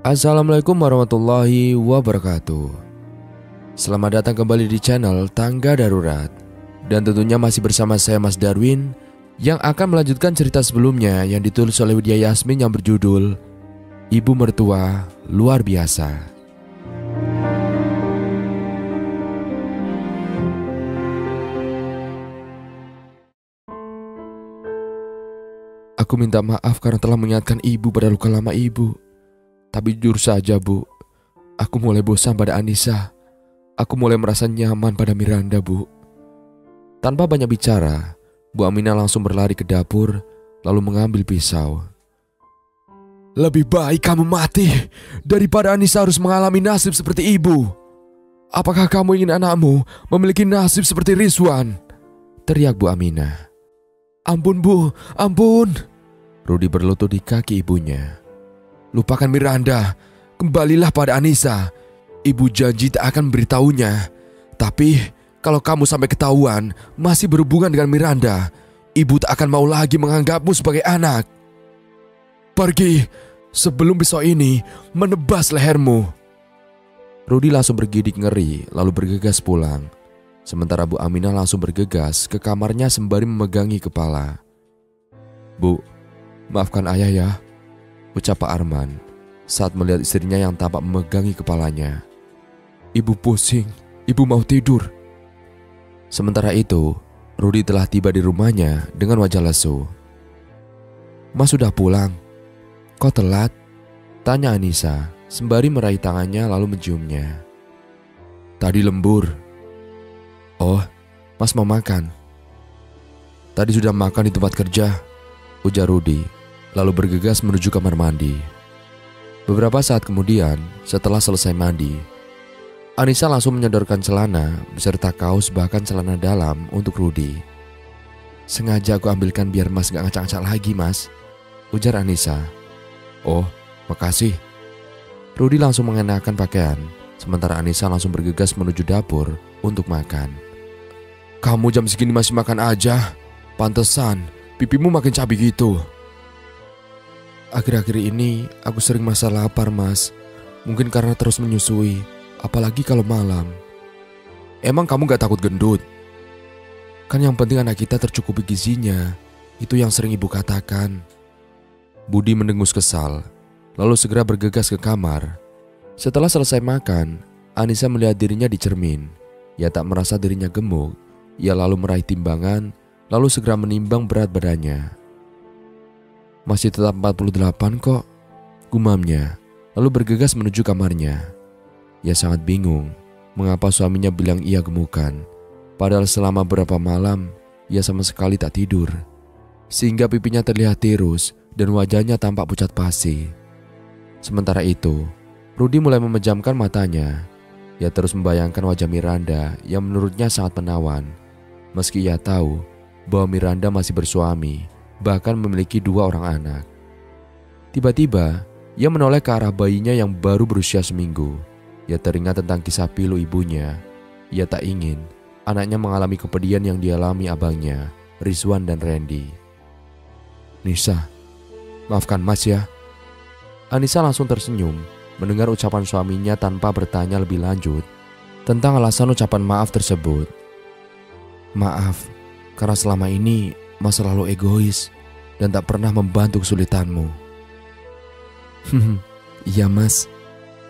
Assalamualaikum warahmatullahi wabarakatuh. Selamat datang kembali di channel Tangga Darurat. Dan tentunya masih bersama saya Mas Darwin, yang akan melanjutkan cerita sebelumnya yang ditulis oleh Widya Yasmin yang berjudul Ibu Mertua Luar Biasa. Aku minta maaf karena telah mengingatkan ibu pada luka lama ibu. Tapi jujur saja bu, aku mulai bosan pada Anissa. Aku mulai merasa nyaman pada Miranda bu. Tanpa banyak bicara, Bu Aminah langsung berlari ke dapur, lalu mengambil pisau. Lebih baik kamu mati daripada Anissa harus mengalami nasib seperti ibu. Apakah kamu ingin anakmu memiliki nasib seperti Rizwan? Teriak Bu Aminah. Ampun bu, ampun. Rudi berlutut di kaki ibunya. Lupakan Miranda, kembalilah pada Anissa. Ibu janji tak akan memberitahunya. Tapi kalau kamu sampai ketahuan masih berhubungan dengan Miranda, ibu tak akan mau lagi menganggapmu sebagai anak. Pergi sebelum besok ini menebas lehermu. Rudi langsung bergidik ngeri lalu bergegas pulang. Sementara Bu Aminah langsung bergegas ke kamarnya sembari memegangi kepala. Bu, maafkan ayah ya, ucap Pak Arman saat melihat istrinya yang tampak memegangi kepalanya. Ibu pusing, ibu mau tidur. Sementara itu, Rudi telah tiba di rumahnya dengan wajah lesu. Mas sudah pulang? Kok telat? Tanya Anissa sembari meraih tangannya lalu menciumnya. Tadi lembur. Oh, Mas mau makan? Tadi sudah makan di tempat kerja, ujar Rudi, lalu bergegas menuju kamar mandi. Beberapa saat kemudian, setelah selesai mandi, Anissa langsung menyodorkan celana beserta kaos bahkan celana dalam untuk Rudi. Sengaja aku ambilkan biar Mas gak ngacak-ngacak lagi Mas, ujar Anissa. Oh, makasih. Rudi langsung mengenakan pakaian, sementara Anissa langsung bergegas menuju dapur untuk makan. Kamu jam segini masih makan aja, pantesan pipimu makin cabai gitu. Akhir-akhir ini aku sering merasa lapar Mas. Mungkin karena terus menyusui, apalagi kalau malam. Emang kamu gak takut gendut? Kan yang penting anak kita tercukupi gizinya. Itu yang sering ibu katakan. Budi mendengus kesal, lalu segera bergegas ke kamar. Setelah selesai makan, Anissa melihat dirinya di cermin. Ia tak merasa dirinya gemuk. Ia lalu meraih timbangan, lalu segera menimbang berat badannya. Masih tetap 48 kok, gumamnya, lalu bergegas menuju kamarnya. Ia sangat bingung mengapa suaminya bilang ia gemukan, padahal selama beberapa malam ia sama sekali tak tidur, sehingga pipinya terlihat tirus dan wajahnya tampak pucat pasi. Sementara itu, Rudi mulai memejamkan matanya. Ia terus membayangkan wajah Miranda yang menurutnya sangat menawan, meski ia tahu bahwa Miranda masih bersuami, bahkan memiliki 2 orang anak. Tiba-tiba, ia menoleh ke arah bayinya yang baru berusia seminggu. Ia teringat tentang kisah pilu ibunya. Ia tak ingin anaknya mengalami kepedihan yang dialami abangnya, Rizwan dan Randy. Nisa, maafkan Mas ya. Anissa langsung tersenyum mendengar ucapan suaminya tanpa bertanya lebih lanjut tentang alasan ucapan maaf tersebut. Maaf, karena selama ini Mas selalu egois dan tak pernah membantu kesulitanmu. Iya Mas.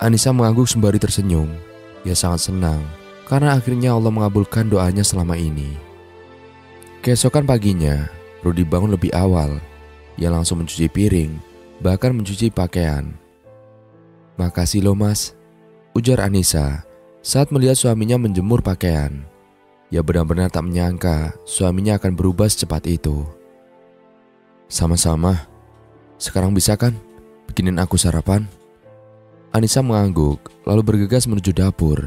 Anissa mengangguk sembari tersenyum. Ia sangat senang karena akhirnya Allah mengabulkan doanya selama ini. Keesokan paginya, Rudi bangun lebih awal. Ia langsung mencuci piring, bahkan mencuci pakaian. Makasih loh Mas, ujar Anissa saat melihat suaminya menjemur pakaian. Ia benar-benar tak menyangka suaminya akan berubah secepat itu. Sama-sama. Sekarang bisa kan bikinin aku sarapan? Anissa mengangguk lalu bergegas menuju dapur.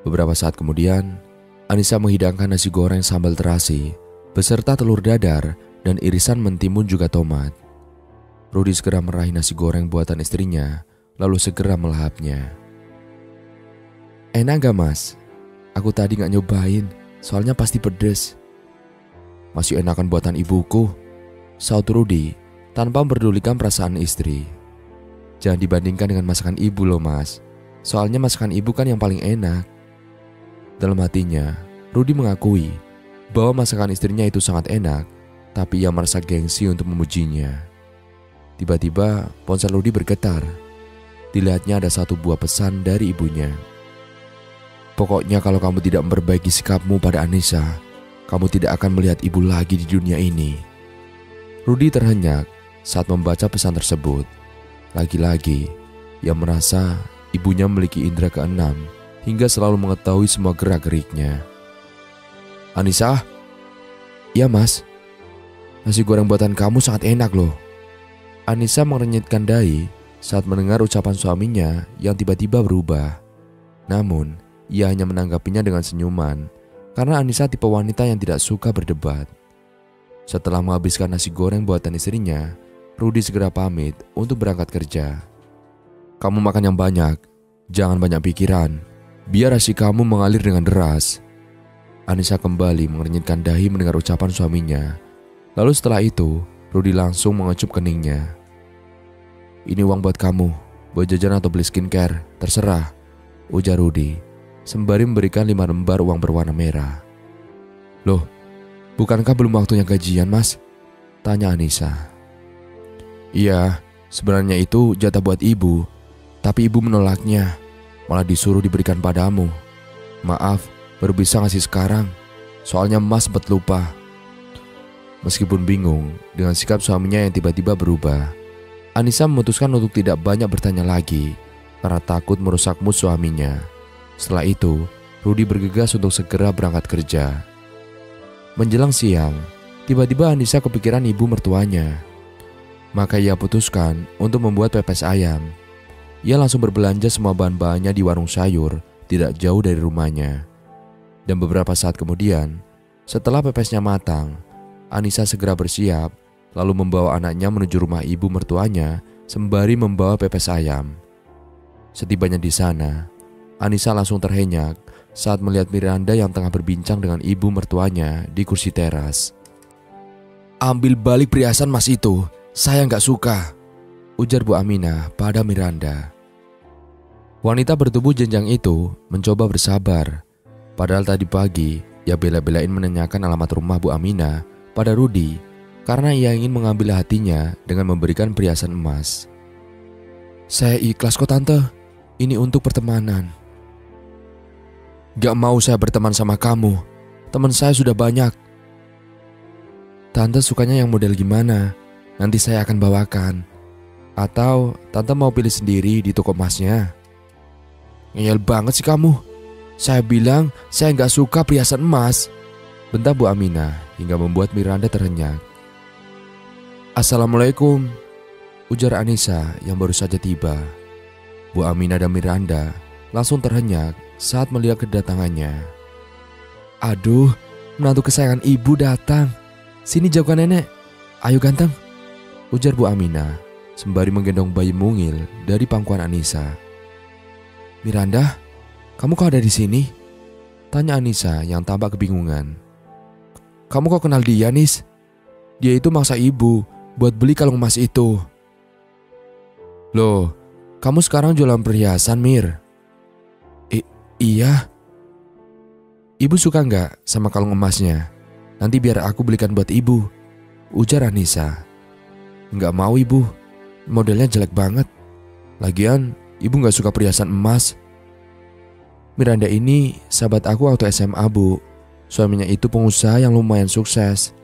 Beberapa saat kemudian, Anissa menghidangkan nasi goreng sambal terasi beserta telur dadar dan irisan mentimun juga tomat. Rudi segera meraih nasi goreng buatan istrinya lalu segera melahapnya. Enak gak Mas? Aku tadi gak nyobain, soalnya pasti pedes. Masih enakan buatan ibuku, saut Rudi tanpa memperdulikan perasaan istri. Jangan dibandingkan dengan masakan ibu loh mas. Soalnya masakan ibu kan yang paling enak. Dalam hatinya, Rudi mengakui bahwa masakan istrinya itu sangat enak, tapi ia merasa gengsi untuk memujinya. Tiba-tiba ponsel Rudi bergetar. Dilihatnya ada satu buah pesan dari ibunya. Pokoknya kalau kamu tidak memperbaiki sikapmu pada Anissa, kamu tidak akan melihat ibu lagi di dunia ini. Rudi terhenyak saat membaca pesan tersebut. Lagi-lagi, ia merasa ibunya memiliki indera keenam hingga selalu mengetahui semua gerak-geriknya. Anissa? Iya mas, nasi goreng buatan kamu sangat enak loh. Anissa mengernyitkan dahi saat mendengar ucapan suaminya yang tiba-tiba berubah. Namun, ia hanya menanggapinya dengan senyuman karena Anissa tipe wanita yang tidak suka berdebat. Setelah menghabiskan nasi goreng buatan istrinya, Rudi segera pamit untuk berangkat kerja. Kamu makan yang banyak, jangan banyak pikiran, biar ASI kamu mengalir dengan deras. Anissa kembali mengernyitkan dahi mendengar ucapan suaminya. Lalu setelah itu, Rudi langsung mengecup keningnya. Ini uang buat kamu, buat jajan atau beli skincare, terserah, ujar Rudi, sembari memberikan 5 lembar uang berwarna merah. Loh, bukankah belum waktunya gajian mas? Tanya Anissa. Iya, sebenarnya itu jatah buat ibu, tapi ibu menolaknya, malah disuruh diberikan padamu. Maaf, baru bisa ngasih sekarang, soalnya mas sempat lupa. Meskipun bingung dengan sikap suaminya yang tiba-tiba berubah, Anissa memutuskan untuk tidak banyak bertanya lagi karena takut merusak mood suaminya. Setelah itu, Rudi bergegas untuk segera berangkat kerja. Menjelang siang, tiba-tiba Anissa kepikiran ibu mertuanya. Maka ia putuskan untuk membuat pepes ayam. Ia langsung berbelanja semua bahan-bahannya di warung sayur tidak jauh dari rumahnya. Dan beberapa saat kemudian, setelah pepesnya matang, Anissa segera bersiap lalu membawa anaknya menuju rumah ibu mertuanya sembari membawa pepes ayam. Setibanya di sana, Anissa langsung terhenyak saat melihat Miranda yang tengah berbincang dengan ibu mertuanya di kursi teras. Ambil balik perhiasan mas itu, saya nggak suka, ujar Bu Aminah pada Miranda. Wanita bertubuh jenjang itu mencoba bersabar. Padahal tadi pagi ia bela-belain menanyakan alamat rumah Bu Aminah pada Rudi karena ia ingin mengambil hatinya dengan memberikan perhiasan emas. Saya ikhlas kok tante, ini untuk pertemanan. Gak mau saya berteman sama kamu, teman saya sudah banyak. Tante sukanya yang model gimana? Nanti saya akan bawakan. Atau tante mau pilih sendiri di toko emasnya? Ngeyel banget sih kamu. Saya bilang saya gak suka perhiasan emas, bentak Bu Aminah hingga membuat Miranda terhenyak. Assalamualaikum, ujar Anissa yang baru saja tiba. Bu Aminah dan Miranda langsung terhenyak saat melihat kedatangannya. Aduh, menantu kesayangan ibu datang. Sini jauhkan nenek. Ayo ganteng, ujar Bu Aminah sembari menggendong bayi mungil dari pangkuan Anissa. Miranda, kamu kok ada di sini? Tanya Anissa yang tampak kebingungan. Kamu kok kenal dia, Nis? Dia itu maksa ibu buat beli kalung emas itu. Loh, kamu sekarang jualan perhiasan, Mir? Iya. Ibu suka nggak sama kalung emasnya? Nanti biar aku belikan buat ibu, ujar Anissa. Nggak mau ibu, modelnya jelek banget. Lagian ibu nggak suka perhiasan emas. Miranda ini sahabat aku waktu SMA, Bu. Suaminya itu pengusaha yang lumayan sukses,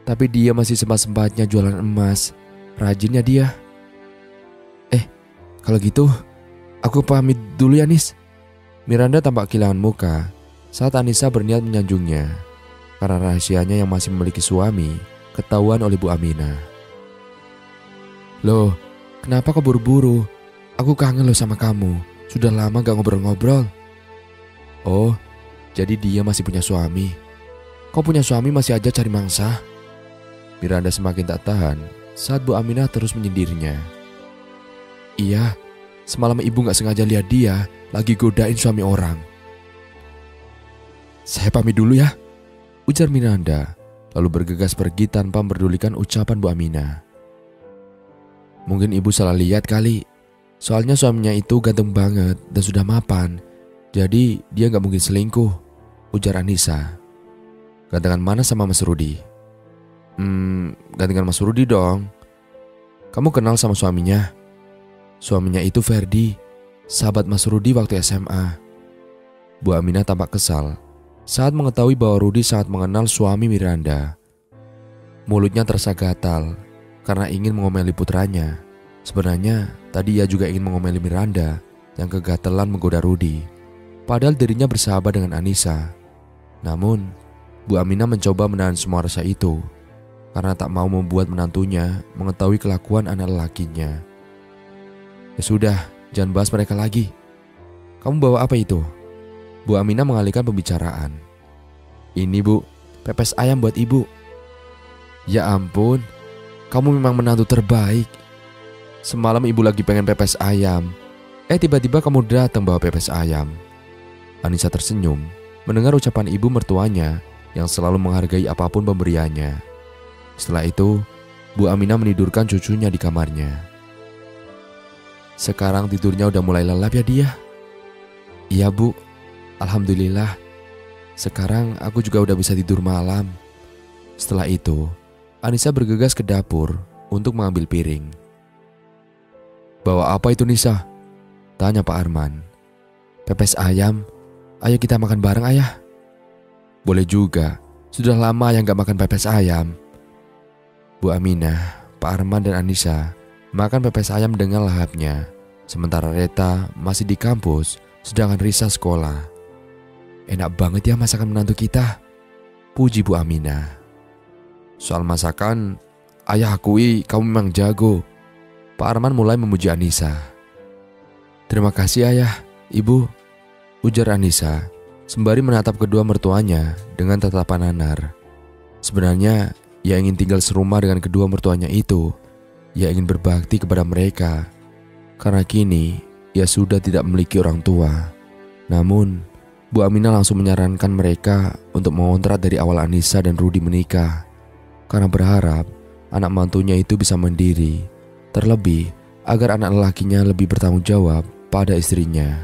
tapi dia masih sempat-sempatnya jualan emas. Rajinnya dia. Kalau gitu aku pamit dulu ya, Nis. Miranda tampak kehilangan muka saat Anissa berniat menyanjungnya karena rahasianya yang masih memiliki suami ketahuan oleh Bu Aminah. Loh, kenapa kau buru-buru? Aku kangen loh sama kamu. Sudah lama gak ngobrol-ngobrol. Oh, jadi dia masih punya suami. Kau punya suami masih aja cari mangsa. Miranda semakin tak tahan saat Bu Aminah terus menyindirnya. Iya, semalam ibu gak sengaja lihat dia lagi godain suami orang. Saya pamit dulu ya, ujar Miranda lalu bergegas pergi tanpa memperdulikan ucapan Bu Aminah. Mungkin ibu salah lihat kali. Soalnya suaminya itu ganteng banget dan sudah mapan. Jadi dia gak mungkin selingkuh, ujar Anissa. Gantengan mana sama Mas Rudi? Gantengan Mas Rudi dong. Kamu kenal sama suaminya? Suaminya itu Ferdi, sahabat Mas Rudi waktu SMA. Bu Aminah tampak kesal saat mengetahui bahwa Rudi sangat mengenal suami Miranda. Mulutnya terasa gatal karena ingin mengomeli putranya. Sebenarnya tadi ia juga ingin mengomeli Miranda yang kegatelan menggoda Rudi. Padahal dirinya bersahabat dengan Anissa. Namun Bu Aminah mencoba menahan semua rasa itu karena tak mau membuat menantunya mengetahui kelakuan anak lelakinya. Ya sudah, jangan bahas mereka lagi. Kamu bawa apa itu? Bu Aminah mengalihkan pembicaraan. Ini Bu, pepes ayam buat ibu. Ya ampun, kamu memang menantu terbaik. Semalam ibu lagi pengen pepes ayam. Tiba-tiba kamu datang bawa pepes ayam. Anissa tersenyum mendengar ucapan ibu mertuanya yang selalu menghargai apapun pemberiannya. Setelah itu, Bu Aminah menidurkan cucunya di kamarnya. Sekarang tidurnya udah mulai lelap ya dia? Iya Bu, alhamdulillah. Sekarang aku juga udah bisa tidur malam. Setelah itu, Anissa bergegas ke dapur untuk mengambil piring. Bawa apa itu Nisa? Tanya Pak Arman. Pepes ayam. Ayo kita makan bareng ayah. Boleh juga, sudah lama yang gak makan pepes ayam. Bu Aminah, Pak Arman dan Anissa makan pepes ayam dengan lahapnya. Sementara Reta masih di kampus, sedangkan Risa sekolah. Enak banget ya masakan menantu kita, puji Bu Aminah. Soal masakan, ayah akui kamu memang jago. Pak Arman mulai memuji Anissa. Terima kasih ayah, ibu, ujar Anissa sembari menatap kedua mertuanya dengan tatapan nanar. Sebenarnya ia ingin tinggal serumah dengan kedua mertuanya itu. Ia ingin berbakti kepada mereka karena kini ia sudah tidak memiliki orang tua. Namun Bu Aminah langsung menyarankan mereka untuk mengontrak dari awal Anissa dan Rudi menikah karena berharap anak mantunya itu bisa mandiri, terlebih agar anak lelakinya lebih bertanggung jawab pada istrinya.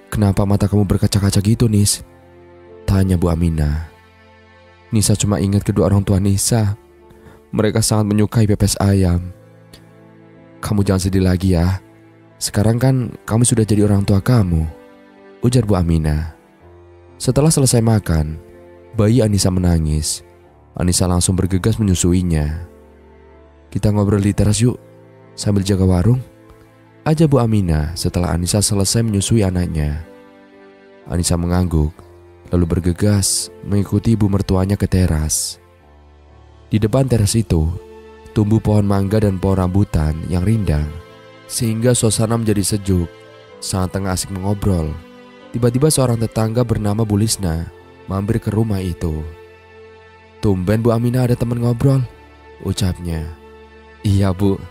Kenapa mata kamu berkaca-kaca gitu Nis? Tanya Bu Aminah. Nisa cuma ingat kedua orang tua Nisa. Mereka sangat menyukai pepes ayam. Kamu jangan sedih lagi ya. Sekarang kan kamu sudah jadi orang tua kamu, ujar Bu Aminah. Setelah selesai makan, bayi Anissa menangis. Anissa langsung bergegas menyusuinya. Kita ngobrol di teras yuk, sambil jaga warung, aja Bu Aminah setelah Anissa selesai menyusui anaknya. Anissa mengangguk, lalu bergegas mengikuti ibu mertuanya ke teras. Di depan teras itu, tumbuh pohon mangga dan pohon rambutan yang rindang, sehingga suasana menjadi sejuk. Saat tengah asik mengobrol, tiba-tiba seorang tetangga bernama Bu Lisna mampir ke rumah itu. Tumben Bu Aminah ada teman ngobrol, ucapnya. Iya Bu,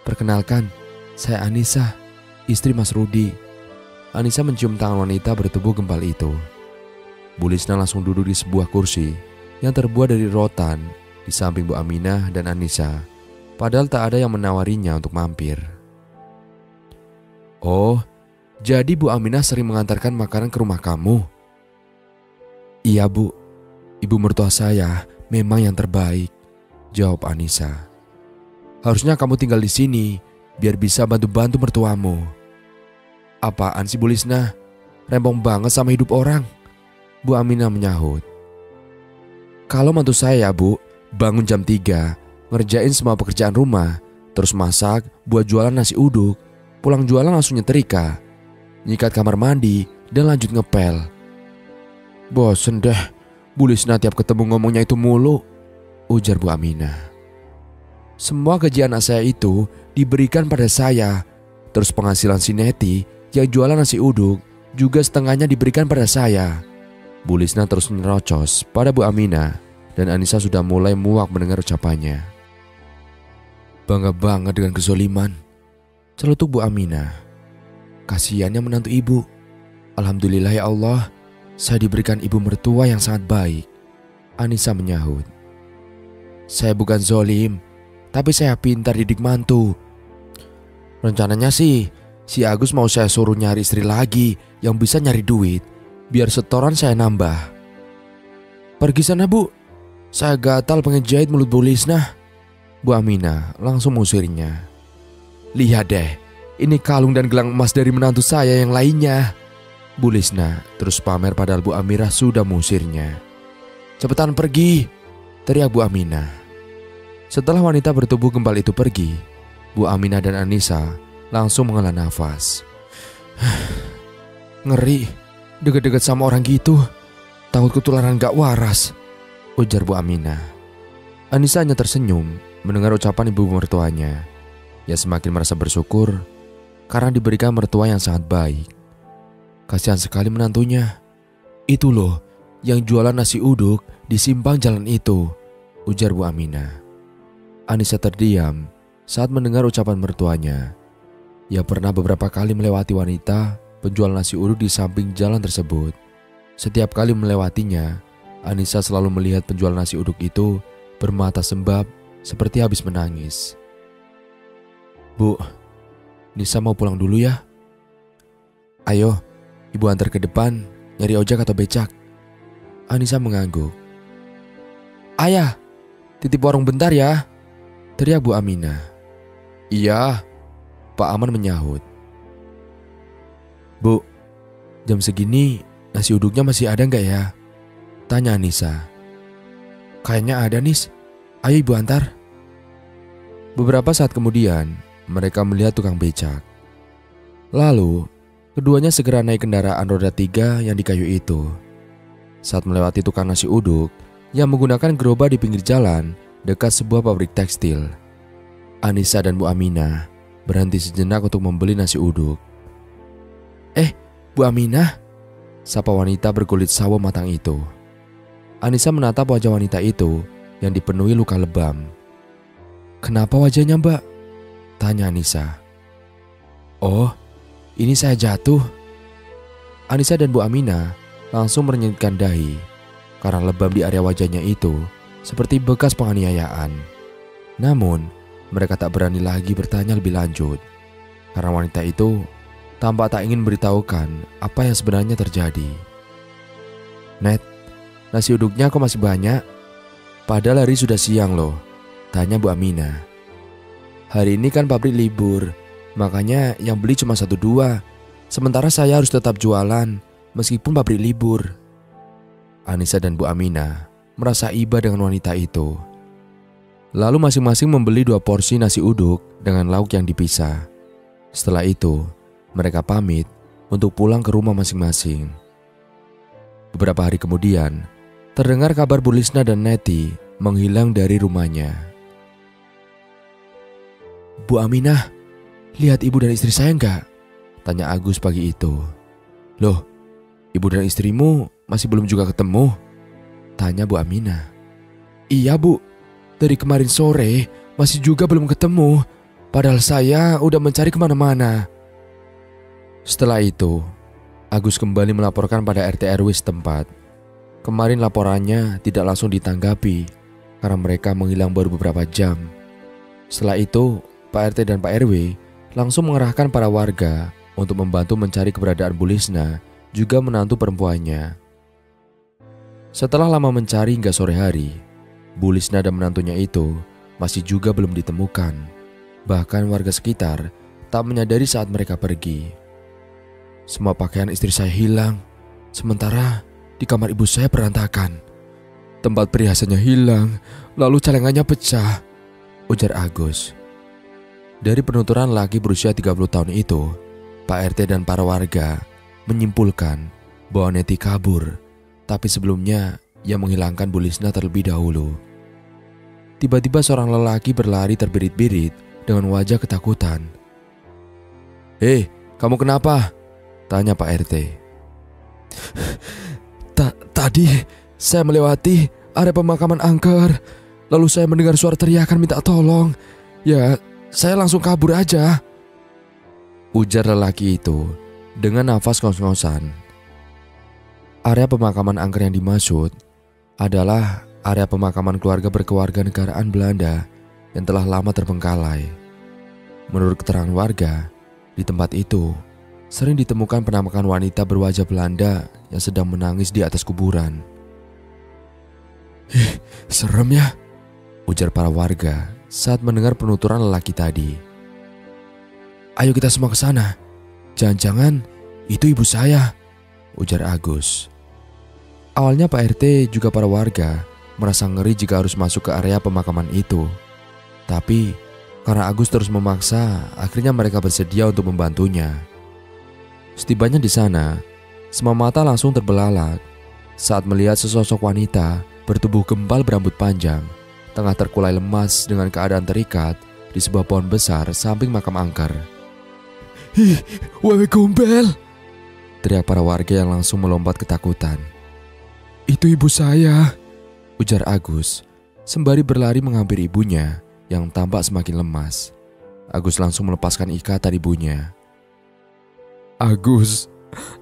perkenalkan, saya Anissa, istri Mas Rudi. Anissa mencium tangan wanita bertubuh gempal itu. Bu Lisna langsung duduk di sebuah kursi yang terbuat dari rotan di samping Bu Aminah dan Anissa, padahal tak ada yang menawarinya untuk mampir. Oh, jadi Bu Aminah sering mengantarkan makanan ke rumah kamu? Iya Bu, ibu mertua saya memang yang terbaik, jawab Anissa. Harusnya kamu tinggal di sini biar bisa bantu-bantu mertuamu. Apaan sih Bu Lisna? Rempong banget sama hidup orang, Bu Aminah menyahut. Kalau mantu saya Bu, bangun jam 3, ngerjain semua pekerjaan rumah, terus masak buat jualan nasi uduk, pulang jualan langsung nyetrika, nyikat kamar mandi, dan lanjut ngepel. Bosen deh, Bu Lisna tiap ketemu ngomongnya itu mulu, ujar Bu Aminah. Semua gaji anak saya itu diberikan pada saya, terus penghasilan si Neti yang jualan nasi uduk juga setengahnya diberikan pada saya. Bu Lisna terus menerocos pada Bu Aminah, dan Anissa sudah mulai muak mendengar ucapannya. Bangga banget dengan kezoliman, celutuk Bu Aminah. Kasihannya menantu ibu. Alhamdulillah ya Allah, saya diberikan ibu mertua yang sangat baik, Anissa menyahut. Saya bukan zolim, tapi saya pintar didik mantu. Rencananya sih, si Agus mau saya suruh nyari istri lagi yang bisa nyari duit, biar setoran saya nambah. Pergi sana Bu, saya gatal pengen jahit mulut Bu Lisna. Bu Aminah langsung mengusirnya. Lihat deh, ini kalung dan gelang emas dari menantu saya yang lainnya. Bu Lisna terus pamer padahal Bu Amirah sudah mengusirnya. Cepetan pergi, teriak Bu Aminah. Setelah wanita bertubuh gembal itu pergi, Bu Aminah dan Anissa langsung menghela nafas. Ngeri, deket-deket sama orang gitu. Takut ketularan gak waras, ujar Bu Aminah. Anissa hanya tersenyum mendengar ucapan ibu mertuanya. Ia semakin merasa bersyukur karena diberikan mertua yang sangat baik. Kasihan sekali menantunya. Itu loh yang jualan nasi uduk di simpang jalan itu, ujar Bu Aminah. Anissa terdiam saat mendengar ucapan mertuanya. Ia pernah beberapa kali melewati wanita penjual nasi uduk di samping jalan tersebut. Setiap kali melewatinya, Anissa selalu melihat penjual nasi uduk itu bermata sembab seperti habis menangis. Bu, Nisa mau pulang dulu ya. Ayo, ibu antar ke depan nyari ojek atau becak. Anissa mengangguk. Ayah, titip warung bentar ya, teriak Bu Aminah. Iya, Pak Aman menyahut. Bu, jam segini nasi uduknya masih ada nggak ya? Tanya Anissa. Kayaknya ada Nis, ayo ibu antar. Beberapa saat kemudian mereka melihat tukang becak. Lalu keduanya segera naik kendaraan roda 3 yang di kayu itu. Saat melewati tukang nasi uduk yang menggunakan gerobak di pinggir jalan dekat sebuah pabrik tekstil, Anissa dan Bu Aminah berhenti sejenak untuk membeli nasi uduk. Bu Aminah, sapa wanita berkulit sawo matang itu. Anissa menatap wajah wanita itu yang dipenuhi luka lebam. Kenapa wajahnya Mbak? Tanya Anissa. Oh, ini saya jatuh. Anissa dan Bu Aminah langsung merenyitkan dahi karena lebam di area wajahnya itu seperti bekas penganiayaan. Namun, mereka tak berani lagi bertanya lebih lanjut karena wanita itu tampak tak ingin beritahukan apa yang sebenarnya terjadi. Net, nasi uduknya kok masih banyak? Padahal hari sudah siang loh, tanya Bu Aminah. Hari ini kan pabrik libur, makanya yang beli cuma 1-2. Sementara saya harus tetap jualan meskipun pabrik libur. Anissa dan Bu Aminah merasa iba dengan wanita itu. Lalu masing-masing membeli 2 porsi nasi uduk dengan lauk yang dipisah. Setelah itu, mereka pamit untuk pulang ke rumah masing-masing. Beberapa hari kemudian, terdengar kabar Bu Lisna dan Neti menghilang dari rumahnya. Bu Aminah, lihat ibu dan istri saya enggak? Tanya Agus pagi itu. Loh, ibu dan istrimu masih belum juga ketemu? Tanya Bu Aminah. Iya Bu, dari kemarin sore masih juga belum ketemu. Padahal saya udah mencari kemana-mana. Setelah itu, Agus kembali melaporkan pada RT RW setempat. Kemarin laporannya tidak langsung ditanggapi karena mereka menghilang baru beberapa jam. Setelah itu, Pak RT dan Pak RW langsung mengerahkan para warga untuk membantu mencari keberadaan Bu Lisna, juga menantu perempuannya. Setelah lama mencari hingga sore hari, Bu Lisna dan menantunya itu masih juga belum ditemukan. Bahkan warga sekitar tak menyadari saat mereka pergi. Semua pakaian istri saya hilang, sementara di kamar ibu saya berantakan. Tempat perhiasannya hilang, lalu celengannya pecah, ujar Agus. Dari penuturan laki berusia 30 tahun itu, Pak RT dan para warga menyimpulkan bahwa Neti kabur, tapi sebelumnya ia menghilangkan Bu Lisna terlebih dahulu. Tiba-tiba seorang lelaki berlari terbirit-birit dengan wajah ketakutan. Hei, kamu kenapa? Tanya Pak RT. Tadi saya melewati area pemakaman angker, lalu saya mendengar suara teriakan minta tolong. Ya, saya langsung kabur aja, ujar lelaki itu dengan nafas ngos-ngosan. Area pemakaman angker yang dimaksud adalah area pemakaman keluarga berkewarganegaraan Belanda yang telah lama terbengkalai. Menurut keterangan warga, di tempat itu sering ditemukan penampakan wanita berwajah Belanda yang sedang menangis di atas kuburan. "Ih, serem ya," ujar para warga saat mendengar penuturan lelaki tadi. "Ayo kita semua ke sana. Jangan-jangan itu ibu saya," ujar Agus. Awalnya Pak RT juga para warga merasa ngeri jika harus masuk ke area pemakaman itu. Tapi karena Agus terus memaksa, akhirnya mereka bersedia untuk membantunya. Setibanya di sana, semua mata langsung terbelalak saat melihat sesosok wanita bertubuh gembal berambut panjang, tengah terkulai lemas dengan keadaan terikat di sebuah pohon besar samping makam angker. "Ih, wewe gombel!" teriak para warga yang langsung melompat ketakutan. "Itu ibu saya," ujar Agus sembari berlari menghampiri ibunya yang tampak semakin lemas. Agus langsung melepaskan ikatan ibunya. "Agus,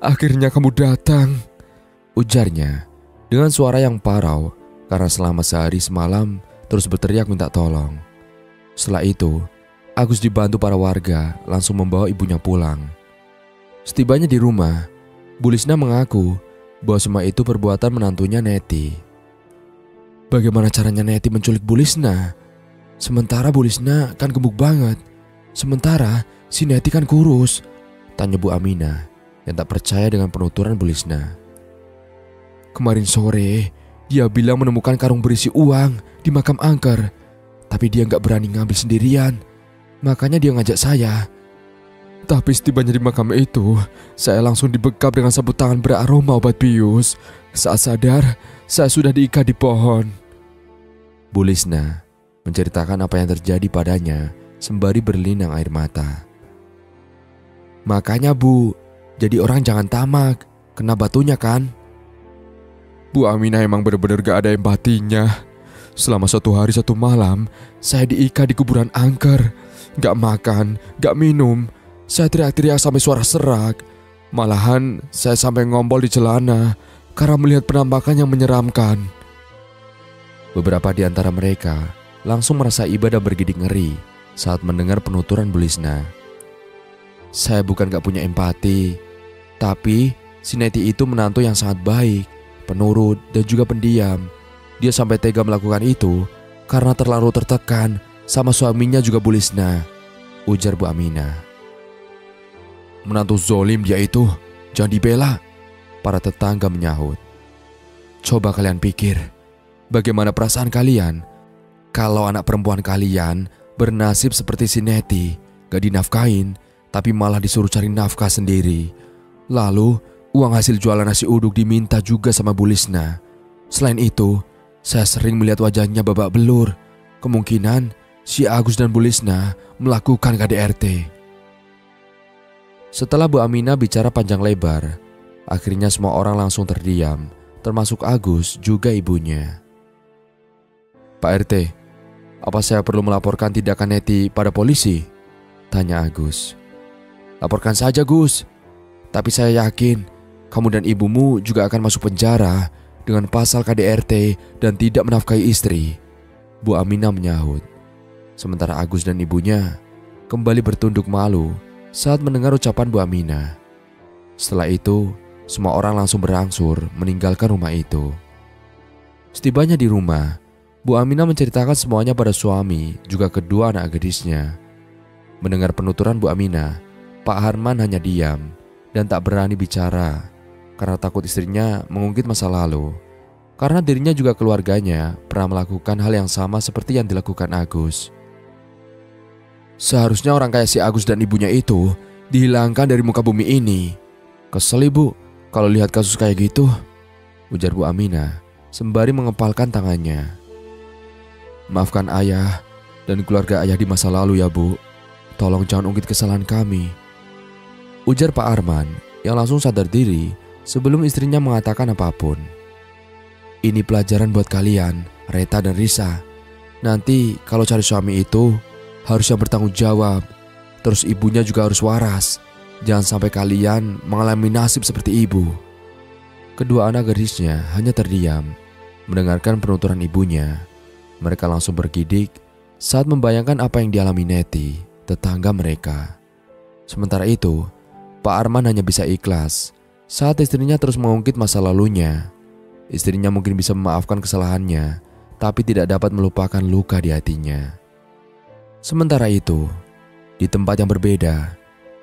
akhirnya kamu datang," ujarnya dengan suara yang parau karena selama sehari semalam terus berteriak minta tolong. Setelah itu, Agus dibantu para warga langsung membawa ibunya pulang. Setibanya di rumah, Bu Lisna mengaku bahwa semua itu perbuatan menantunya Neti. "Bagaimana caranya Neti menculik Bu Lisna? Sementara Bu Lisna kan gemuk banget. Sementara si Neti kan kurus," tanya Bu Aminah yang tak percaya dengan penuturan Bu Lisna. "Kemarin sore dia bilang menemukan karung berisi uang di makam angker, tapi dia gak berani ngambil sendirian. Makanya dia ngajak saya. Tapi setibanya di makam itu, saya langsung dibekap dengan sabut tangan beraroma obat bius. Saat sadar, saya sudah diikat di pohon." Bu Lisna menceritakan apa yang terjadi padanya sembari berlinang air mata. "Makanya Bu, jadi orang jangan tamak, kena batunya kan?" Bu Aminah emang benar-benar gak ada empatinya. Selama 1 hari 1 malam, saya diikat di kuburan angker. Gak makan, gak minum. Saya teriak-teriak sampai suara serak. Malahan saya sampai ngompol di celana karena melihat penampakan yang menyeramkan. Beberapa di antara mereka langsung merasa iba dan bergidik ngeri saat mendengar penuturan Bu Lisna. "Saya bukan gak punya empati, tapi si Neti itu menantu yang sangat baik, penurut dan juga pendiam. Dia sampai tega melakukan itu karena terlalu tertekan sama suaminya juga Bu Lisna," ujar Bu Aminah. "Menantu zolim dia itu, jangan dibela," para tetangga menyahut. "Coba kalian pikir, bagaimana perasaan kalian kalau anak perempuan kalian bernasib seperti si Neti, gak dinafkain, tapi malah disuruh cari nafkah sendiri. Lalu uang hasil jualan nasi uduk diminta juga sama Bu Lisna. Selain itu, saya sering melihat wajahnya babak belur. Kemungkinan si Agus dan Bu Lisna melakukan KDRT." Setelah Bu Aminah bicara panjang lebar, akhirnya semua orang langsung terdiam, termasuk Agus juga ibunya. "Pak RT, apa saya perlu melaporkan tindakan Neti pada polisi?" tanya Agus. "Laporkan saja Gus, tapi saya yakin kamu dan ibumu juga akan masuk penjara dengan pasal KDRT dan tidak menafkahi istri," Bu Aminah menyahut. Sementara Agus dan ibunya kembali bertunduk malu saat mendengar ucapan Bu Aminah. Setelah itu, semua orang langsung berangsur meninggalkan rumah itu. Setibanya di rumah, Bu Aminah menceritakan semuanya pada suami juga kedua anak gadisnya. Mendengar penuturan Bu Aminah, Pak Harman hanya diam dan tak berani bicara karena takut istrinya mengungkit masa lalu. Karena dirinya juga keluarganya pernah melakukan hal yang sama seperti yang dilakukan Agus. "Seharusnya orang kayak si Agus dan ibunya itu dihilangkan dari muka bumi ini. Kesel Ibu kalau lihat kasus kayak gitu," ujar Bu Aminah sembari mengepalkan tangannya. "Maafkan ayah dan keluarga ayah di masa lalu ya Bu. Tolong jangan ungkit kesalahan kami," ujar Pak Arman yang langsung sadar diri sebelum istrinya mengatakan apapun. "Ini pelajaran buat kalian, Reta dan Risa. Nanti kalau cari suami itu harus yang bertanggung jawab. Terus ibunya juga harus waras. Jangan sampai kalian mengalami nasib seperti ibu." Kedua anak gadisnya hanya terdiam mendengarkan penuturan ibunya. Mereka langsung bergidik saat membayangkan apa yang dialami Neti tetangga mereka. Sementara itu, Pak Arman hanya bisa ikhlas saat istrinya terus mengungkit masa lalunya. Istrinya mungkin bisa memaafkan kesalahannya, tapi tidak dapat melupakan luka di hatinya. Sementara itu, di tempat yang berbeda,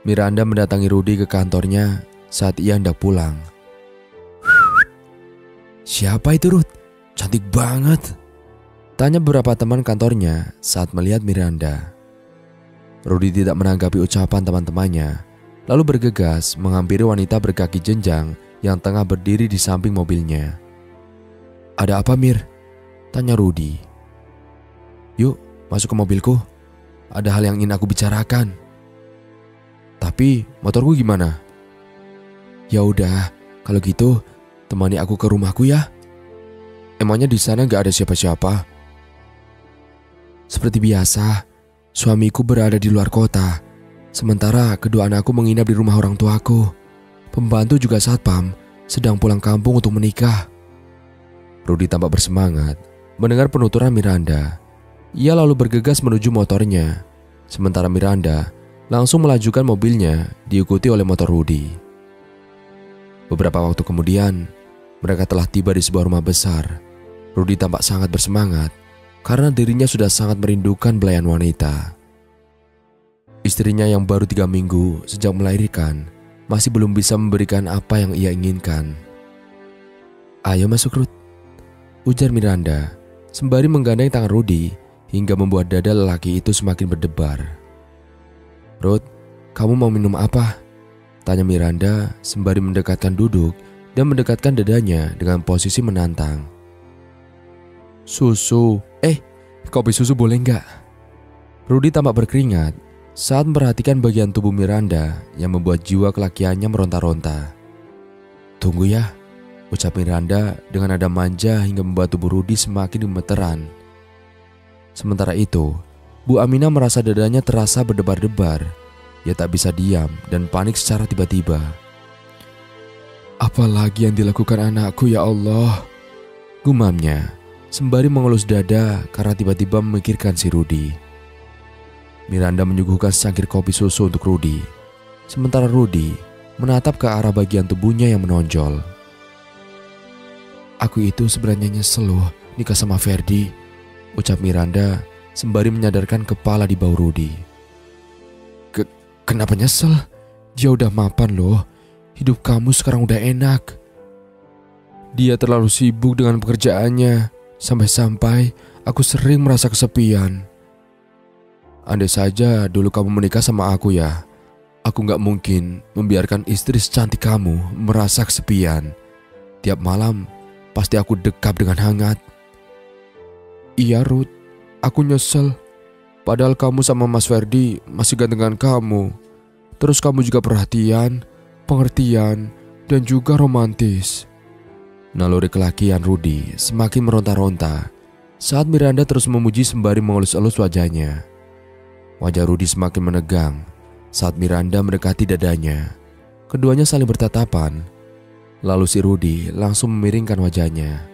Miranda mendatangi Rudy ke kantornya saat ia hendak pulang. "Siapa itu, Ruth? Cantik banget," tanya beberapa teman kantornya saat melihat Miranda. Rudy tidak menanggapi ucapan teman-temannya, lalu bergegas menghampiri wanita berkaki jenjang yang tengah berdiri di samping mobilnya. "Ada apa, Mir?" tanya Rudy. "Yuk, masuk ke mobilku. Ada hal yang ingin aku bicarakan." "Tapi motorku gimana?" "Ya udah, kalau gitu temani aku ke rumahku ya. Emangnya di sana gak ada siapa-siapa?" "Seperti biasa, suamiku berada di luar kota. Sementara kedua anakku menginap di rumah orang tuaku. Pembantu juga satpam sedang pulang kampung untuk menikah." Rudy tampak bersemangat mendengar penuturan Miranda. Ia lalu bergegas menuju motornya, sementara Miranda langsung melajukan mobilnya diikuti oleh motor Rudy. Beberapa waktu kemudian, mereka telah tiba di sebuah rumah besar. Rudy tampak sangat bersemangat karena dirinya sudah sangat merindukan belayan wanita. Istrinya yang baru 3 minggu sejak melahirkan masih belum bisa memberikan apa yang ia inginkan. "Ayo masuk, Ruth," ujar Miranda sembari menggandeng tangan Rudy hingga membuat dada lelaki itu semakin berdebar. "Ruth, kamu mau minum apa?" tanya Miranda sembari mendekatkan duduk dan mendekatkan dadanya dengan posisi menantang. "Susu. Kopi susu boleh nggak?" Rudy tampak berkeringat saat memperhatikan bagian tubuh Miranda yang membuat jiwa kelakiannya meronta-ronta. "Tunggu ya," ucap Miranda dengan nada manja hingga membuat tubuh Rudy semakin gemeteran. Sementara itu, Bu Aminah merasa dadanya terasa berdebar-debar. Ia tak bisa diam dan panik secara tiba-tiba. "Apalagi yang dilakukan anakku, ya Allah?" gumamnya sembari mengelus dada karena tiba-tiba memikirkan si Rudy. Miranda menyuguhkan secangkir kopi susu untuk Rudy, sementara Rudy menatap ke arah bagian tubuhnya yang menonjol. "Aku itu sebenarnya nyesel loh nikah sama Ferdi," ucap Miranda sembari menyadarkan kepala di bau Rudy. Kenapa nyesel? Dia udah mapan loh. Hidup kamu sekarang udah enak." "Dia terlalu sibuk dengan pekerjaannya, sampai-sampai aku sering merasa kesepian. Andai saja dulu kamu menikah sama aku ya, aku gak mungkin membiarkan istri secantik kamu merasa kesepian. Tiap malam pasti aku dekap dengan hangat." "Iya, Ruth, aku nyesel. Padahal kamu sama Mas Ferdi masih gantengan kamu. Terus kamu juga perhatian, pengertian, dan juga romantis." Naluri kelakian Rudy semakin meronta-ronta saat Miranda terus memuji sembari mengelus-elus wajahnya. Wajah Rudy semakin menegang saat Miranda mendekati dadanya. Keduanya saling bertatapan. Lalu si Rudy langsung memiringkan wajahnya.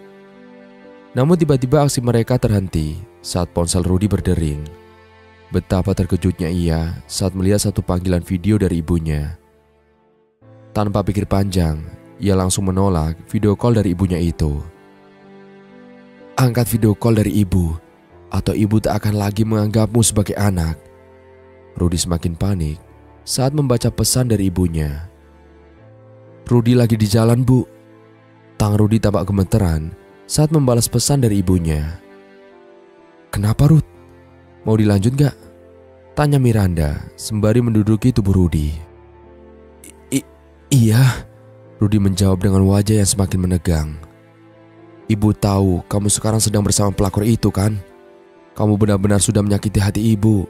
Namun tiba-tiba aksi mereka terhenti saat ponsel Rudy berdering. Betapa terkejutnya ia saat melihat satu panggilan video dari ibunya. Tanpa pikir panjang, ia langsung menolak video call dari ibunya itu. "Angkat video call dari ibu, atau ibu tak akan lagi menganggapmu sebagai anak." Rudy semakin panik saat membaca pesan dari ibunya. "Rudy lagi di jalan, Bu." Tangan Rudy tampak gemeteran saat membalas pesan dari ibunya. "Kenapa, Ruth? Mau dilanjut gak?" tanya Miranda sembari menduduki tubuh Rudy. Iya, Rudy menjawab dengan wajah yang semakin menegang. "Ibu tahu kamu sekarang sedang bersama pelakor itu kan? Kamu benar-benar sudah menyakiti hati ibu."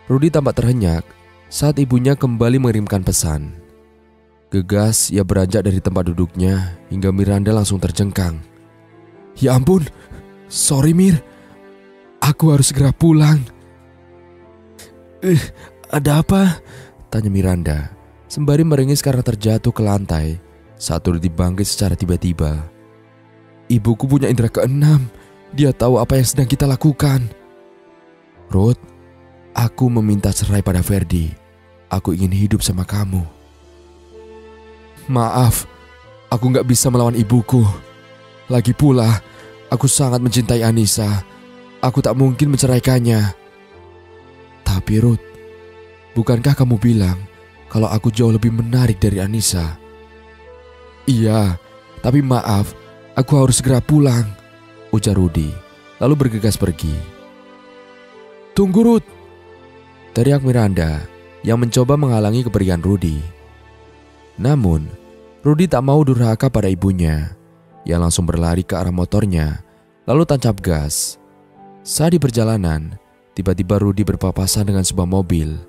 Rudy tampak terhenyak saat ibunya kembali mengirimkan pesan. Gegas ia beranjak dari tempat duduknya hingga Miranda langsung terjengkang. "Ya ampun, sorry Mir, aku harus segera pulang." Ada apa?" tanya Miranda sembari meringis karena terjatuh ke lantai saat Rudy bangkit secara tiba-tiba. "Ibuku punya indera keenam, dia tahu apa yang sedang kita lakukan." "Ruth, Aku meminta cerai pada Ferdi. Aku ingin hidup sama kamu. Maaf, aku gak bisa melawan ibuku. Lagi pula, aku sangat mencintai Anissa. Aku tak mungkin menceraikannya. Tapi Ruth, bukankah kamu bilang kalau aku jauh lebih menarik dari Anissa? Iya, tapi maaf, aku harus segera pulang, ujar Rudy, lalu bergegas pergi. Tunggu Ruth, teriak Miranda yang mencoba menghalangi kepergian Rudy. Namun, Rudy tak mau durhaka pada ibunya, yang langsung berlari ke arah motornya, lalu tancap gas. Saat di perjalanan, tiba-tiba Rudy berpapasan dengan sebuah mobil.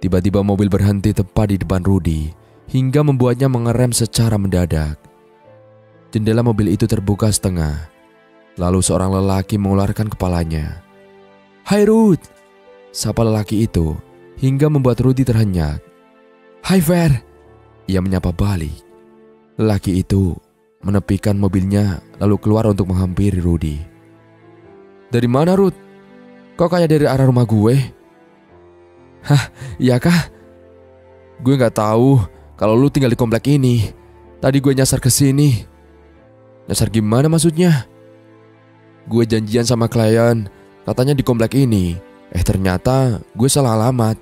Tiba-tiba mobil berhenti tepat di depan Rudy, hingga membuatnya mengerem secara mendadak. Jendela mobil itu terbuka setengah, lalu seorang lelaki mengeluarkan kepalanya. "Hai Ruth," sapa lelaki itu, hingga membuat Rudy terhenyak. "Hai Fer," ia menyapa balik. Lelaki itu menepikan mobilnya lalu keluar untuk menghampiri Rudy. "Dari mana Ruth? Kok kayak dari arah rumah gue?" "Hah, iya kah? Gue gak tahu kalau lu tinggal di komplek ini. Tadi gue nyasar ke sini." "Nyasar gimana maksudnya?" "Gue janjian sama klien, katanya di komplek ini. Ternyata gue salah alamat."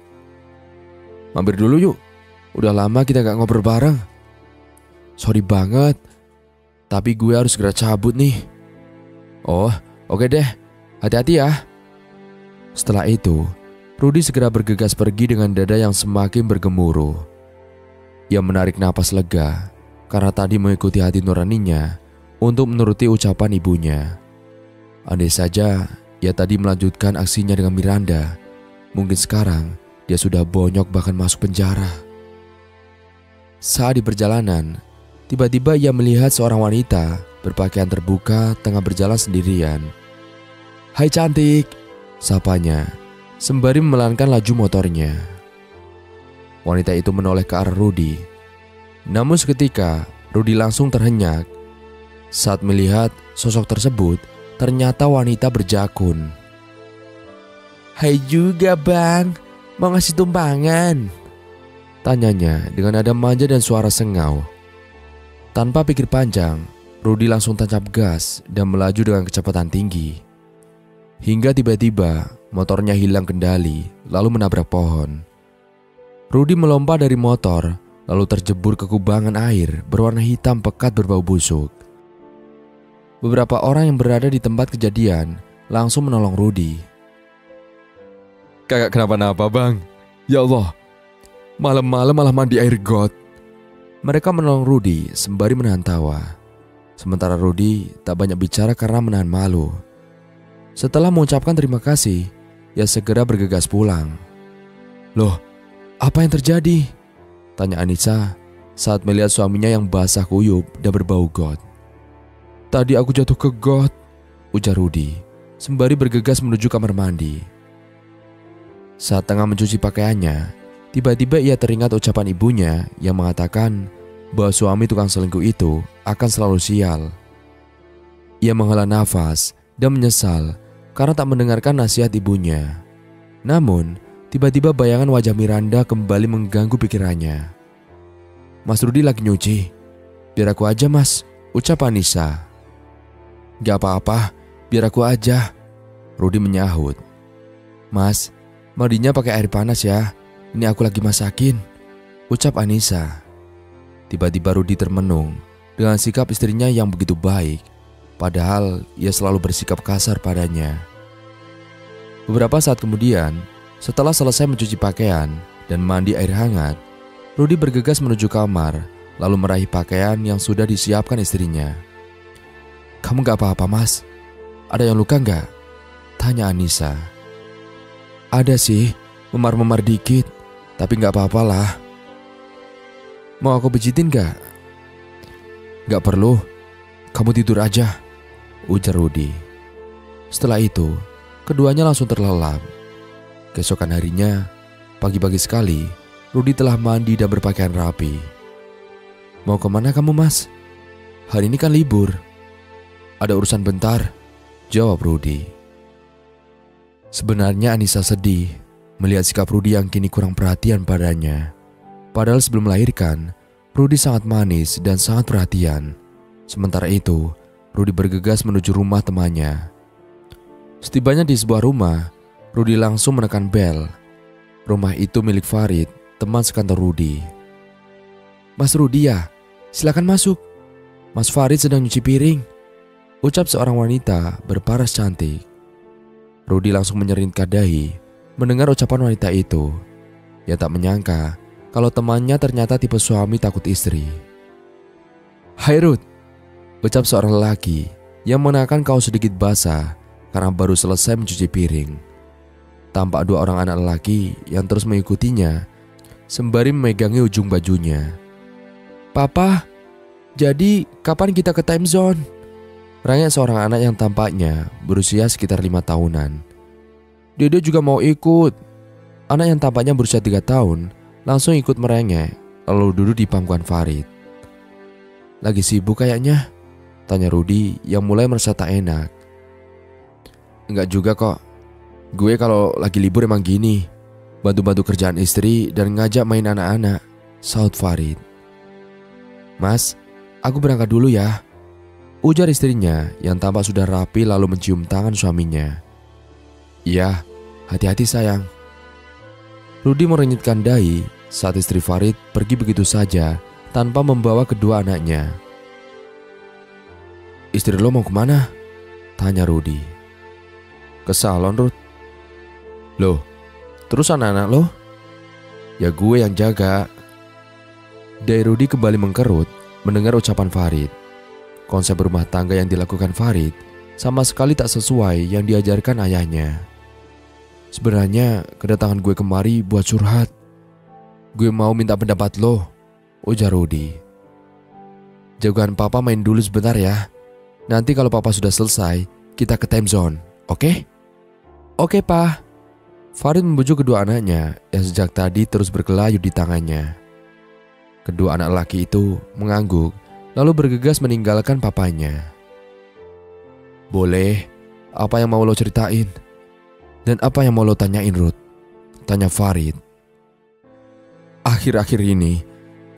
"Mampir dulu yuk, udah lama kita gak ngobrol bareng." "Sorry banget, tapi gue harus segera cabut nih." "Oh, oke deh, hati-hati ya." Setelah itu, Rudy segera bergegas pergi dengan dada yang semakin bergemuruh. Ia menarik napas lega karena tadi mengikuti hati nuraninya untuk menuruti ucapan ibunya. Andai saja ia tadi melanjutkan aksinya dengan Miranda, mungkin sekarang dia sudah bonyok bahkan masuk penjara. Saat di perjalanan, tiba-tiba ia melihat seorang wanita berpakaian terbuka tengah berjalan sendirian. "Hai cantik," sapanya, sembari memelankan laju motornya. Wanita itu menoleh ke arah Rudy. Namun seketika, Rudy langsung terhenyak saat melihat sosok tersebut ternyata wanita berjakun. "Hai juga bang, mau ngasih tumpangan?" tanyanya dengan nada manja dan suara sengau. Tanpa pikir panjang, Rudy langsung tancap gas dan melaju dengan kecepatan tinggi. Hingga tiba-tiba motornya hilang kendali lalu menabrak pohon. Rudy melompat dari motor lalu terjebur ke kubangan air berwarna hitam pekat berbau busuk. Beberapa orang yang berada di tempat kejadian langsung menolong Rudy. "Kagak kenapa-napa bang. Ya Allah, malam-malam malah mandi air got." Mereka menolong Rudy sembari menahan tawa. Sementara Rudy tak banyak bicara karena menahan malu. Setelah mengucapkan terima kasih, ia segera bergegas pulang. "Loh, apa yang terjadi?" tanya Anissa saat melihat suaminya yang basah kuyup dan berbau got. "Tadi aku jatuh ke got," ujar Rudy sembari bergegas menuju kamar mandi. Saat tengah mencuci pakaiannya, tiba-tiba ia teringat ucapan ibunya yang mengatakan bahwa suami tukang selingkuh itu akan selalu sial. Ia menghela nafas dan menyesal karena tak mendengarkan nasihat ibunya. Namun, tiba-tiba bayangan wajah Miranda kembali mengganggu pikirannya. "Mas Rudy lagi nyuci. Biar aku aja mas," ucap Anissa. "Gak apa-apa, biar aku aja," Rudy menyahut. "Mas, mandinya pakai air panas ya. Ini aku lagi masakin," ucap Anissa. Tiba-tiba Rudy termenung dengan sikap istrinya yang begitu baik, padahal ia selalu bersikap kasar padanya. Beberapa saat kemudian, setelah selesai mencuci pakaian dan mandi air hangat, Rudy bergegas menuju kamar lalu meraih pakaian yang sudah disiapkan istrinya. "Kamu gak apa-apa mas? Ada yang luka gak?" tanya Anissa. "Ada sih, memar-memar dikit, tapi gak apa-apa lah." "Mau aku pijitin gak?" "Gak perlu, kamu tidur aja," ujar Rudy. Setelah itu, keduanya langsung terlelap. Keesokan harinya, pagi-pagi sekali, Rudy telah mandi dan berpakaian rapi. "Mau kemana kamu mas? Hari ini kan libur." "Ada urusan bentar," jawab Rudy. Sebenarnya Anissa sedih melihat sikap Rudy yang kini kurang perhatian padanya. Padahal sebelum melahirkan, Rudy sangat manis dan sangat perhatian. Sementara itu, Rudy bergegas menuju rumah temannya. Setibanya di sebuah rumah, Rudy langsung menekan bel. Rumah itu milik Farid, teman sekantor Rudy. "Mas Rudy ya, silakan masuk. Mas Farid sedang nyuci piring," ucap seorang wanita berparas cantik. Rudy langsung menyeringkan dahi mendengar ucapan wanita itu. Ia tak menyangka kalau temannya ternyata tipe suami takut istri. "Hai Ruth," ucap seorang lelaki yang mengenakan kaos sedikit basah karena baru selesai mencuci piring. Tampak dua orang anak lelaki yang terus mengikutinya sembari memegangi ujung bajunya. "Papa, jadi kapan kita ke time zone?" Rangit seorang anak yang tampaknya berusia sekitar 5 tahunan. "Dede juga mau ikut." Anak yang tampaknya berusia 3 tahun langsung ikut merengek lalu duduk di pangkuan Farid. "Lagi sibuk kayaknya?" tanya Rudy yang mulai merasa tak enak. "Enggak juga kok. Gue kalau lagi libur emang gini, bantu-bantu kerjaan istri dan ngajak main anak-anak," saut Farid. "Mas, aku berangkat dulu ya," ujar istrinya yang tampak sudah rapi lalu mencium tangan suaminya. "Iya, hati-hati sayang." Rudy merenyitkan dahi saat istri Farid pergi begitu saja tanpa membawa kedua anaknya. "Istri lo mau kemana?" tanya Rudy. "Ke salon, Ruth." "Loh, terus anak-anak lo?" "Ya gue yang jaga." Dahi Rudy kembali mengkerut mendengar ucapan Farid. Konsep rumah tangga yang dilakukan Farid sama sekali tak sesuai yang diajarkan ayahnya. "Sebenarnya kedatangan gue kemari buat curhat. Gue mau minta pendapat lo," ujar Rudy. "Jagoan papa main dulu sebentar ya. Nanti kalau papa sudah selesai, kita ke time zone, oke?" "Oke, Pa." Farid membujuk kedua anaknya yang sejak tadi terus berkelayut di tangannya. Kedua anak laki itu mengangguk lalu bergegas meninggalkan papanya. "Boleh, apa yang mau lo ceritain? Dan apa yang mau lo tanyain, Ruth?" tanya Farid. "Akhir-akhir ini,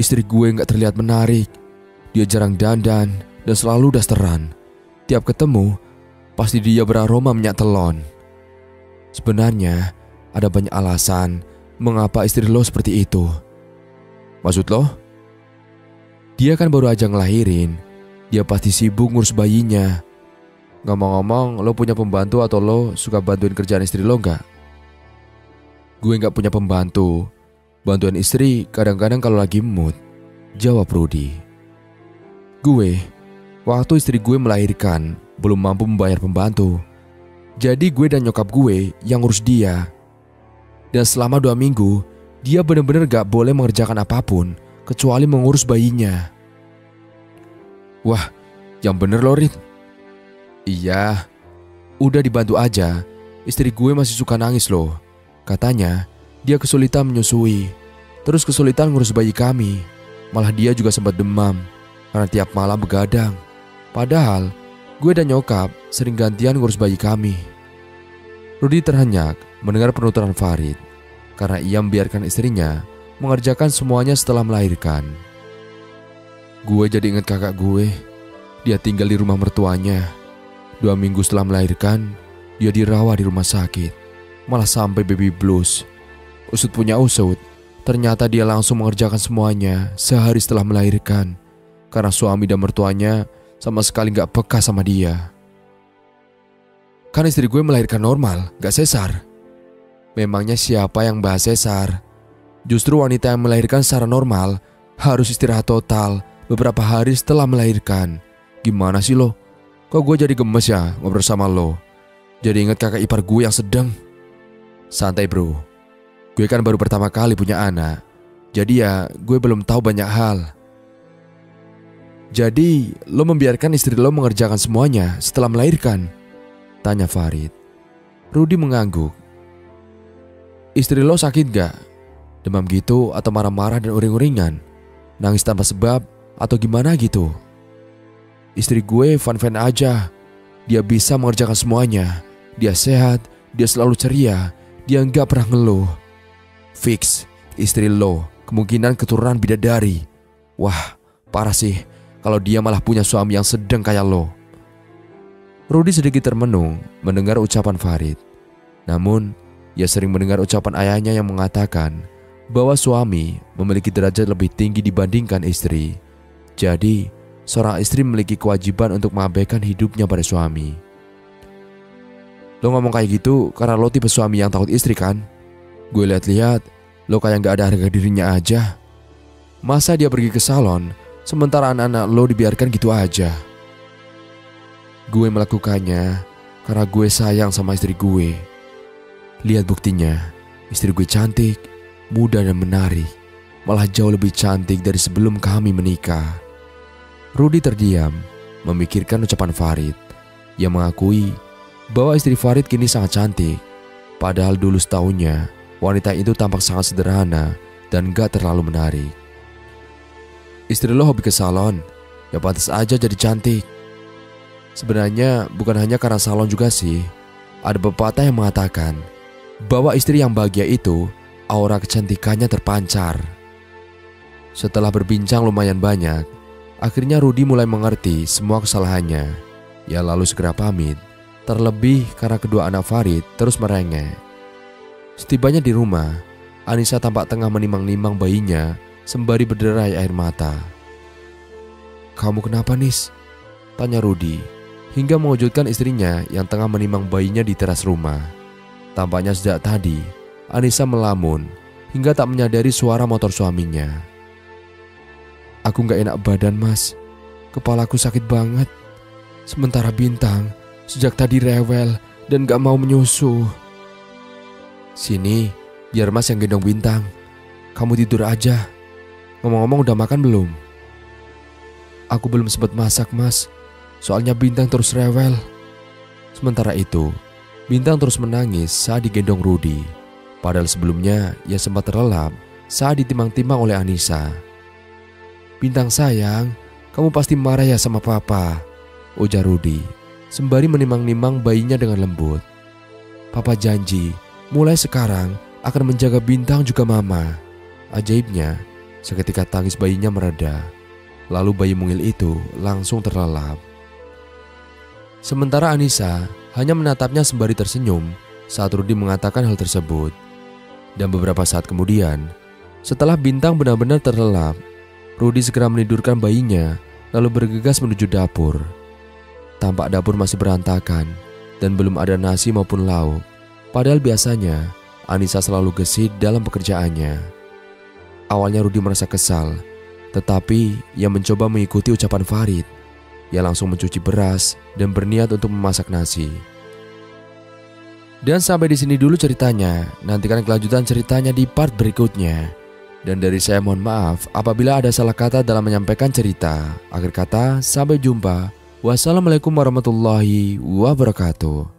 istri gue gak terlihat menarik. Dia jarang dandan dan selalu dasteran. Tiap ketemu, pasti dia beraroma minyak telon. Sebenarnya, ada banyak alasan mengapa istri lo seperti itu." "Maksud lo?" "Dia kan baru aja ngelahirin. Dia pasti sibuk ngurus bayinya. Ngomong-ngomong, lo punya pembantu atau lo suka bantuin kerjaan istri lo gak?" "Gue gak punya pembantu. Bantuan istri kadang-kadang kalau lagi mood," jawab Rudy. "Gue, waktu istri gue melahirkan, belum mampu membayar pembantu. Jadi gue dan nyokap gue yang ngurus dia. Dan selama 2 minggu, dia benar-benar gak boleh mengerjakan apapun kecuali mengurus bayinya." "Wah, yang bener lo, Rit." "Iya, udah dibantu aja. Istri gue masih suka nangis loh. Katanya dia kesulitan menyusui, terus kesulitan ngurus bayi kami. Malah dia juga sempat demam karena tiap malam begadang. Padahal gue dan nyokap sering gantian ngurus bayi kami." Rudy terhenyak mendengar penuturan Farid karena ia membiarkan istrinya mengerjakan semuanya setelah melahirkan. "Gue jadi ingat kakak gue. Dia tinggal di rumah mertuanya. 2 minggu setelah melahirkan, dia dirawat di rumah sakit. Malah sampai baby blues. Usut punya usut, ternyata dia langsung mengerjakan semuanya sehari setelah melahirkan. Karena suami dan mertuanya sama sekali gak peka sama dia. Kan istri gue melahirkan normal, gak sesar." "Memangnya siapa yang bahas sesar? Justru wanita yang melahirkan secara normal harus istirahat total beberapa hari setelah melahirkan. Gimana sih lo? Kok gue jadi gemes ya ngobrol sama lo? Jadi inget kakak ipar gue yang sedang." "Santai bro, gue kan baru pertama kali punya anak. Jadi ya gue belum tahu banyak hal." "Jadi lo membiarkan istri lo mengerjakan semuanya setelah melahirkan?" tanya Farid. Rudy mengangguk. "Istri lo sakit gak? Demam gitu atau marah-marah dan uring-uringan? Nangis tanpa sebab atau gimana gitu?" "Istri gue fan-fan aja. Dia bisa mengerjakan semuanya. Dia sehat, dia selalu ceria, dia nggak pernah ngeluh. Fix, istri lo kemungkinan keturunan bidadari. Wah, parah sih kalau dia malah punya suami yang sedang kayak lo. Rudi sedikit termenung mendengar ucapan Farid. Namun, ia sering mendengar ucapan ayahnya yang mengatakan bahwa suami memiliki derajat lebih tinggi dibandingkan istri. Jadi, seorang istri memiliki kewajiban untuk mengabaikan hidupnya pada suami. Lo ngomong kayak gitu karena lo tipe suami yang takut istri kan? Gue lihat-lihat, lo kayak gak ada harga dirinya aja. Masa dia pergi ke salon, sementara anak-anak lo dibiarkan gitu aja? Gue melakukannya karena gue sayang sama istri gue. Lihat buktinya, istri gue cantik, muda dan menarik. Malah jauh lebih cantik dari sebelum kami menikah. Rudi terdiam, memikirkan ucapan Farid. Ia mengakui bahwa istri Farid kini sangat cantik. Padahal dulu setahunnya, wanita itu tampak sangat sederhana dan gak terlalu menarik. Istri lo hobi ke salon, ya pantas aja jadi cantik. Sebenarnya bukan hanya karena salon juga sih. Ada pepatah yang mengatakan bahwa istri yang bahagia itu aura kecantikannya terpancar. Setelah berbincang lumayan banyak, akhirnya Rudi mulai mengerti semua kesalahannya. Ia lalu segera pamit, terlebih karena kedua anak Farid terus merengek. Setibanya di rumah, Anissa tampak tengah menimang-nimang bayinya sembari berderai air mata. "Kamu kenapa, Nis?" tanya Rudi, hingga mengejutkan istrinya yang tengah menimang bayinya di teras rumah. Tampaknya sejak tadi, Anissa melamun hingga tak menyadari suara motor suaminya. "Aku gak enak badan, Mas. Kepalaku sakit banget. Sementara Bintang sejak tadi rewel dan gak mau menyusu." "Sini, biar Mas yang gendong Bintang. Kamu tidur aja. Ngomong-ngomong udah makan belum?" "Aku belum sempat masak, Mas. Soalnya Bintang terus rewel." Sementara itu, Bintang terus menangis saat digendong Rudi. Padahal sebelumnya ia sempat terlelap saat ditimang-timang oleh Anissa. "Bintang sayang, kamu pasti marah ya sama papa," ujar Rudi, sembari menimang-nimang bayinya dengan lembut. "Papa janji, mulai sekarang akan menjaga Bintang juga mama." Ajaibnya, seketika tangis bayinya mereda. Lalu bayi mungil itu langsung terlelap. Sementara Anissa hanya menatapnya sembari tersenyum saat Rudi mengatakan hal tersebut. Dan beberapa saat kemudian, setelah Bintang benar-benar terlelap, Rudi segera menidurkan bayinya lalu bergegas menuju dapur. Tampak dapur masih berantakan dan belum ada nasi maupun lauk. Padahal biasanya Anissa selalu gesit dalam pekerjaannya. Awalnya Rudi merasa kesal, tetapi ia mencoba mengikuti ucapan Farid. Ia langsung mencuci beras dan berniat untuk memasak nasi. Dan sampai di sini dulu ceritanya. Nantikan kelanjutan ceritanya di part berikutnya. Dan dari saya mohon maaf apabila ada salah kata dalam menyampaikan cerita. Akhir kata, sampai jumpa. Wassalamualaikum warahmatullahi wabarakatuh.